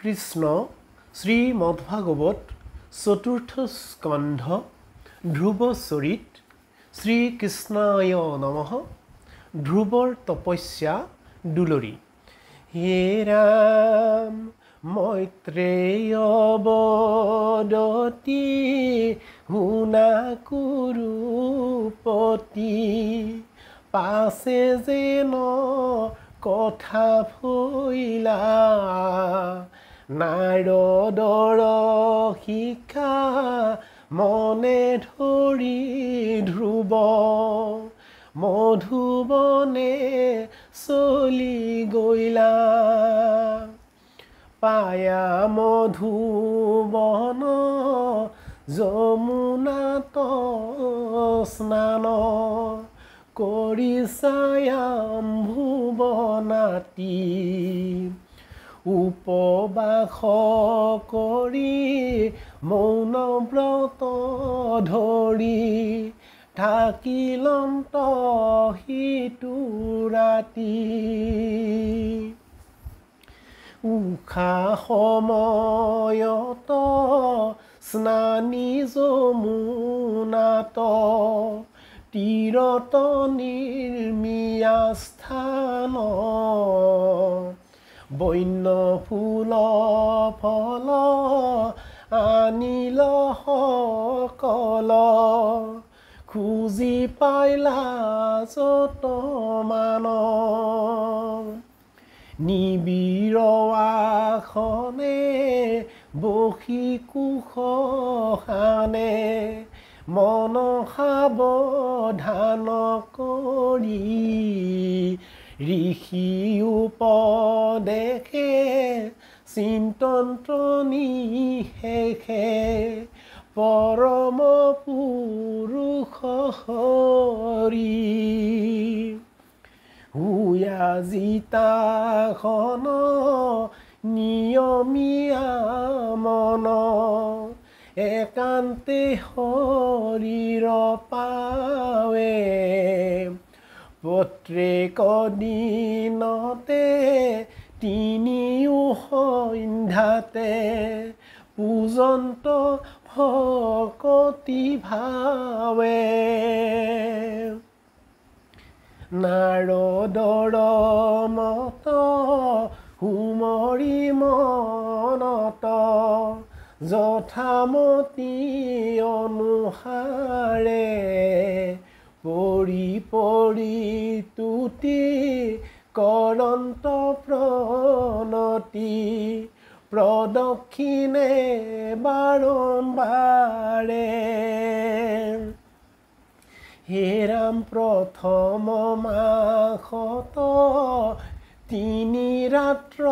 কৃষ্ণ শ্ৰীমদ্ভাগৱত চতুৰ্থ স্কন্ধ ধ্ৰুৱচৰিত শ্ৰীকৃষ্ণায় নমঃ ধ্ৰুৱৰ তপস্যা দুলৰী। হে ৰাম মৈত্ৰেয় বদতি শুনা কুৰুপতি পাছে যেন কথা ফৈলা নাৰদৰ শিক্ষা মনে ধৰি ধ্ৰুৱ মধুবনে চলি গৈলা পায়া মধুবন যমুনাত স্নান কৰিছায়াম ভুৱনাতি উপবাস কৰি মৌন ব্ৰত ধৰি থাকিলন্ত সিটো ৰাতি উষা সময়ত স্নানী যমুনাত তীৰত নিৰ্মিয়া স্থান বন্য ফুল ফল আনিল সকল খুজি পাইলা যত মান নিবিড় আসনে বহি কুশানে মন সাৱধান কৰি ঋষি উপদেশে চিন্তন্ত্ৰ নিশেষে পৰম পুৰুষ হৰি হুয়া জিতাসন নিয়মীয়া মন একান্তে শৰীৰ পাৱে প্ৰত্যেক দিনতে তিনিও সন্ধ্যাতে পূজন্ত ভকতি ভাৱে নাৰদৰ মত সুমৰি মনত যথামতি অনুসাৰে পৰি পৰি তুতি কৰন্ত প্ৰণতি প্ৰদক্ষিণে বাৰম্বাৰে হে ৰাম প্ৰথম মাসত তিনি ৰাত্ৰ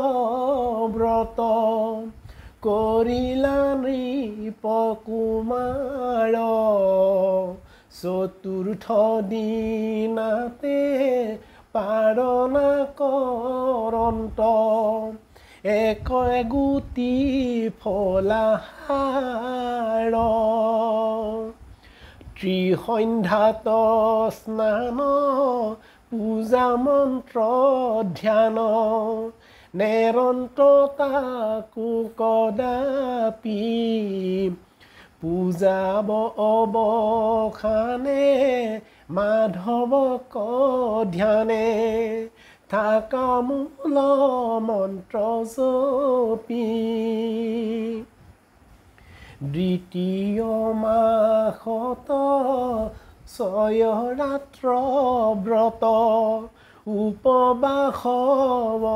ব্ৰত কৰিলা নৃপ কুমাৰ চতুৰ্থ দিনাতে পাৰণা কৰন্ত এক গুটি ফলাহাৰ ত্ৰিসন্ধ্যাত স্নান পূজা মন্ত্ৰ ধ্যান নিৰন্তৰতাকো কদাপি পূজাব অৱসানে মাধৱক ধ্যানে থাকা মূল মন্ত্ৰ জপি দ্বিতীয় মাসত 6 ৰাত্ৰ ব্ৰত উপবাস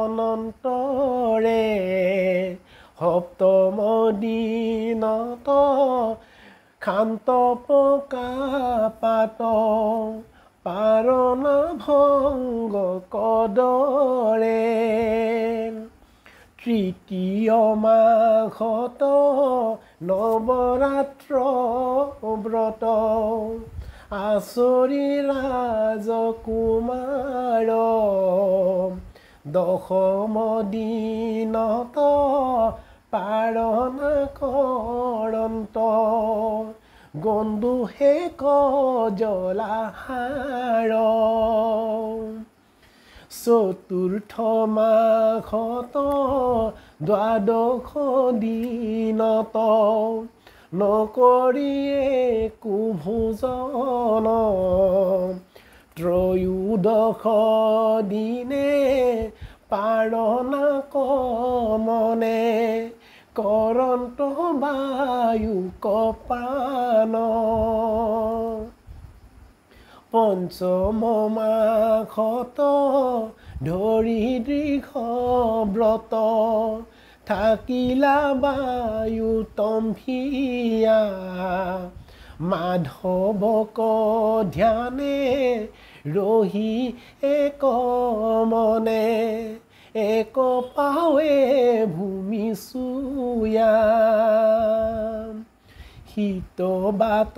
অনন্তৰে সপ্তম দিনত ক্ষান্ত পকাপাত পাৰণা ভংগ কদৰে তৃতীয় মাসত নৱৰাত্ৰ ব্ৰত আচৰি ৰাজকুমাৰ দশম দিনত পাৰণা কৰন্ত গন্দুহে কজলাহাৰ চতুৰ্থ মাসত দ্বাদশ দিনত নকৰিয়ে কুভোজন ত্ৰয়োদশ দিনে পাৰণা কমনে কৰন্ত বায়ু কপান পঞ্চম মাঘত ধৰি দীৰ্ঘ ব্ৰত থাকিলা বায়ু তম্ভিয়া মাধৱক ধ্যানে ৰহি এক মনে এক পাৱে ভূমি চুয়া শীত বাত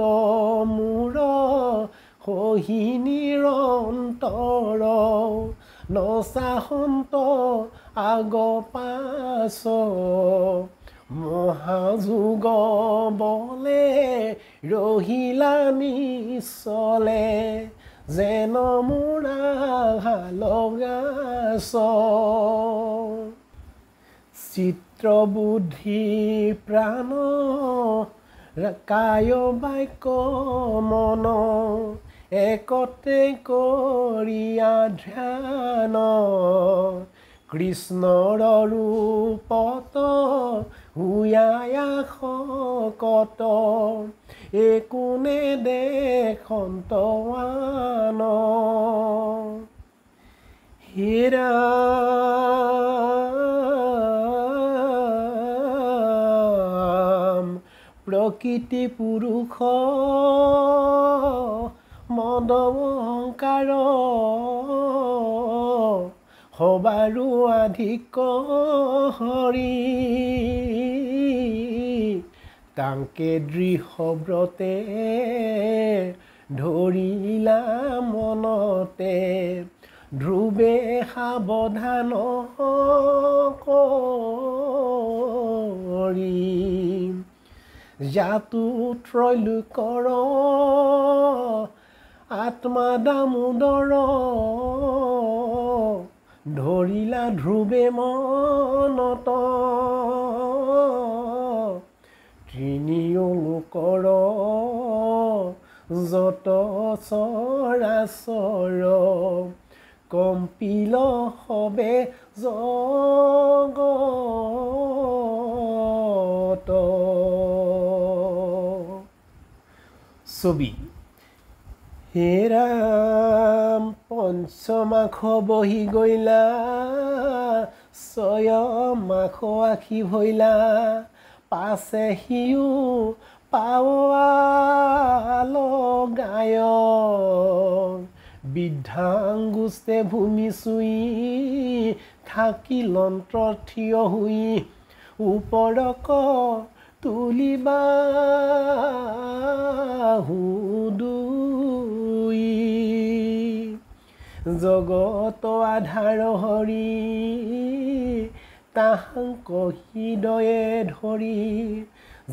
মূৰ সহি নিৰন্তৰ নচাহন্ত আগ পাছ মহাযোগ বলে ৰহিলা নিচলে যেন মোৰা লগাছ চিত্ৰবুদ্ধি প্ৰাণ কায় বাক্য মন একতে কৰিয়া ধ্যান কৃষ্ণৰ ৰূপত হুয়ায়া শকত একোনে দেখন্তৱান হেৰা প্ৰকৃতি পুৰুষ মদমহংকাৰ সবাৰো আধিক হৰি তাংকে দৃঢ়ব্ৰতে ধৰিলা মনতে ধ্ৰুৱে সাৱধান কৰি জাতু ত্ৰৈলোকৰ আত্মা দামোদৰ ধৰিলা ধ্ৰুৱে মনত ত্ৰিনিলোকৰ যত চৰাচৰ কম্পিল হবে জগত ছবি হে ৰাম পঞ্চমাখ বহি গইলা ছয় মাখ আখি ভৈলা পাছে সিও পাৱাল গায় বৃদ্ধাংগুষ্টে ভূমি চুই থাকি লন্ত্ৰ থিয় হুই ওপৰক তুলিবা দুই জগত আধাৰ হৰি তাহাংক হৃদয়ে ধৰি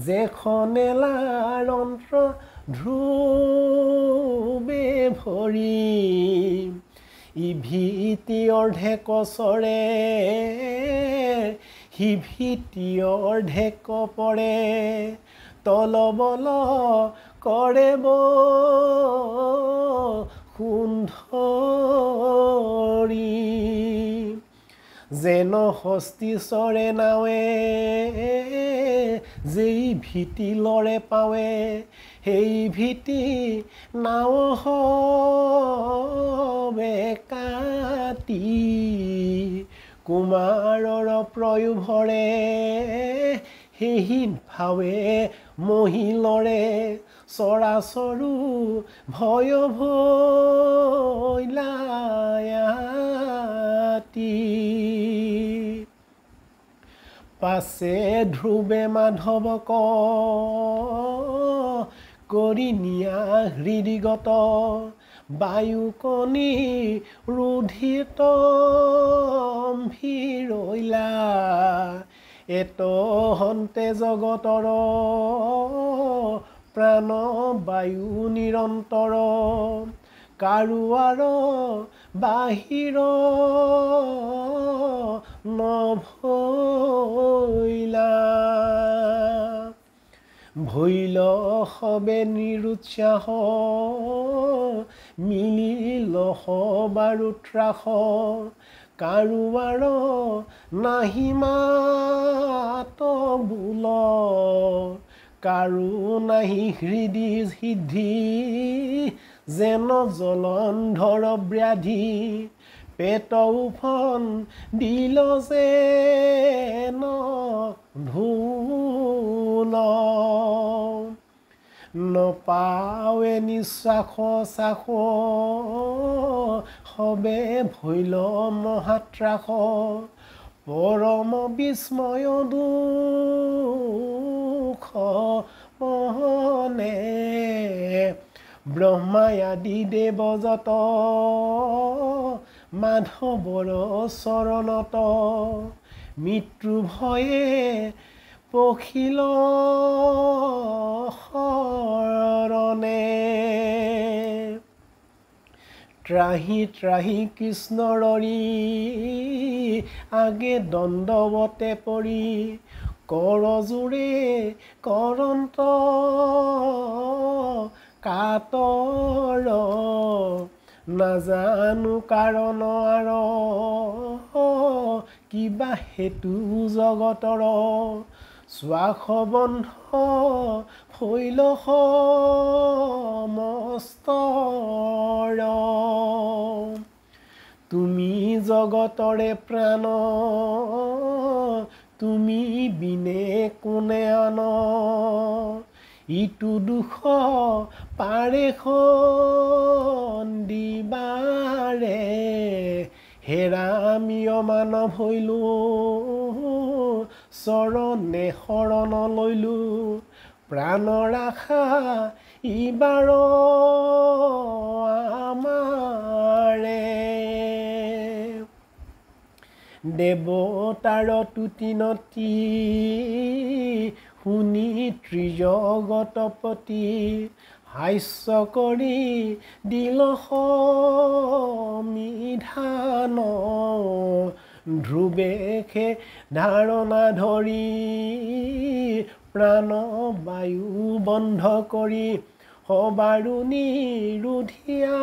যেখনে লাৰন্ত্ৰ ধ্ৰুৱে ভৰি ইভিতি অৰ্ধে কচৰে সিভিতি অৰ্ধে কপৰে তলবল কৰে সুন্ধৰি যেন হস্তি চৰে নাৱে যেই ভীতি লৰে পাৱে সেই ভীতি নাও হবে কাটি কুমাৰৰ প্ৰয়োভৰে সেইহীন ভাৱে মহিলৰে চৰাচৰো ভয় ভৈলায়াতি পাছে ধ্ৰুৱে মাধৱক কৰি নিয়া হৃদিগত বায়ুকণি ৰুধিত ভিৰইলা এত হন্তে জগতৰ প্ৰাণ বায়ু নিৰন্তৰ কাৰুৱাৰ বাহিৰ নভৈলা ভৈল সবে নিৰুৎসাহ মিলিল সবাৰো ত্ৰাস কাৰোবাৰ নাহি মাত বোল কাৰো নাহি হৃদি সিদ্ধি যেন জলন্ধৰ ব্যাধি পেট উফন দিল যেন ধূল নপাৱে নিশ্বাস চাখ সবে ভৈল মহাত্ৰাস পৰম বিস্ময় দুখ মহনে ব্ৰহ্মাই আদি দেৱজত মাধৱৰ চৰণত মৃত্যু ভয়ে পখিল শৰণে ত্ৰাহি ত্ৰাহি কৃষ্ণৰৰি আগে দণ্ডৱতে পৰি কৰজোৰে কৰন্ত কাতৰ নাজানো কাৰণ আৰ কিবা হেতু জগতৰ শ্বাস বন্ধ হৈল সমস্তৰ তুমি জগতৰে প্ৰাণ তুমি বিনে কোনে আন ইটো দুখ পাৰে দিবাৰে হেৰামিয় মানৱ হৈলো চৰণে শৰণ লৈলো প্ৰাণৰ আশা ইবাৰ আমাৰে দেৱতাৰ তুতিনতি শুনি ত্ৰিজগতপতি হাস্য কৰি দিল সমিধান ধ্ৰুৱেশে ধাৰণা ধৰি প্ৰাণ বায়ু বন্ধ কৰি সবাৰো নিৰোধিয়া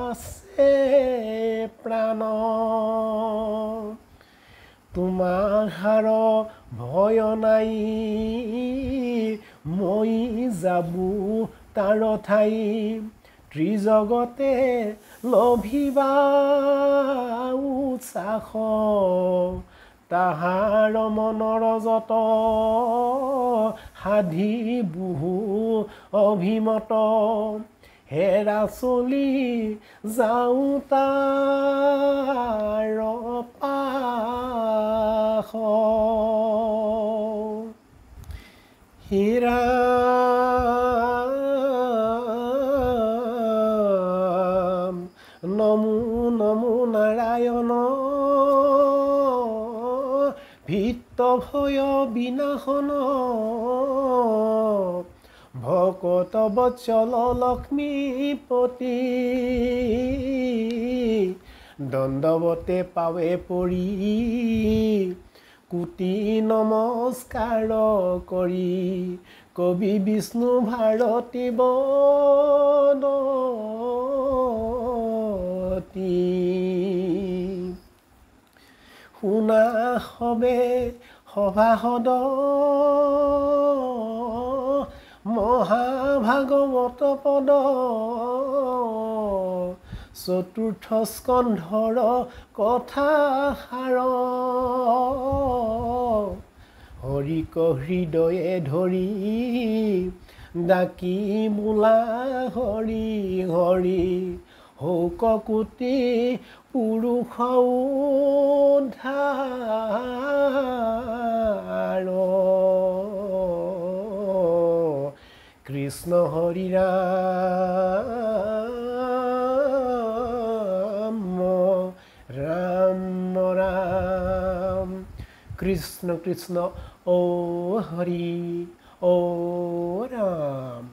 আছে প্ৰাণ তোমাৰ হাৰ ভয় নাই মই যাবো তাৰ ঠাই ত্ৰিজগতে লভিবা উৎসাহ তাহাৰ মনৰ যত সাধি বহু অভিমত হেৰা চলি যাওঁ তাৰ পাশ হীৰা নমো নমো নাৰায়ণ ভিত্ত ভয় বিনাশন ভকত বৎসল লক্ষ্মীপতি দণ্ডৱতে পাৱে পৰি কোটি নমস্কাৰ কৰি কবি বিষ্ণু ভাৰতী বদতি শুনা সবে সভাসদ মহাভাগৱত পদ চতুৰ্থ স্কন্ধৰ কথা সাৰ হৰিক হৃদয়ে ধৰি ডাকি বোলা হৰি হৰি হৌক কোটি পুৰুষ উদ্ধাৰ কৃষ্ণ হৰি ৰাম ৰাম ৰাম কৃষ্ণ কৃষ্ণ ও হৰি ও ৰাম।